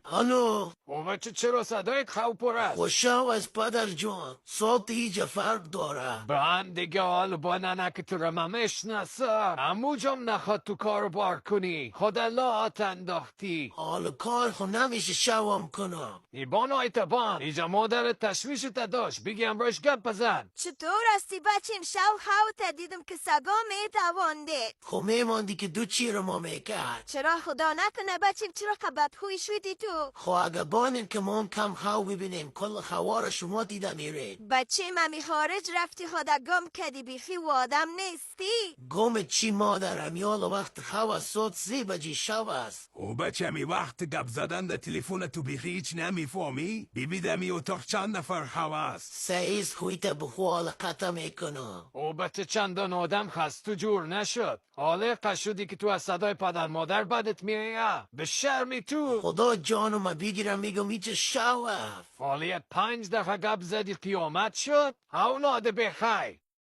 الو، او بچه چرا صدای پر است؟ خوشا از پدر جان، صوت ایجا فرق داره. بندگی حال با ننک تو رو من میشناسم. اموجم نخواد تو کارو بار کنی. خدا لات انداختی. حال کار خو نمیشه شوام کنم. ایبان ایتبان ایجا مادرت تشویشت داشت بگی امروش گپ بزن. چطور هستی بچیم؟ شو خواهت دیدم که سگا میتواندید. خو میماندی که دو چی رو ما میکرد. چرا خدا نکنه بچیم؟ چرا خبت خوی شدی تو؟ خو اگه بانیم که ما هم کم خواو ببینیم کل خوار شما دیده میرید. بچیم امی خارج رفتی خدا گم کدی بیخی و آدم نیستی. گم چی مادرم یالا وقت خوا صوت 3 بجی شب است. او بچه می وقت گپ زدن در تلفن تو بیخی هیچ نمیفهمی؟ ببینم ای اتاق چند نفر هواست. سعیز خویت بخوال قطع میکنم. او بچه چندان آدم خست تو جور نشد. حاله قشودی که تو از صدای پدر مادر بدت میایه. به شرمی تو. خدا جانو ما بگیرم میگم ایچ شوف. حالیت 5 دفعه گپ زدی قیامت شد. اولاد بخیر.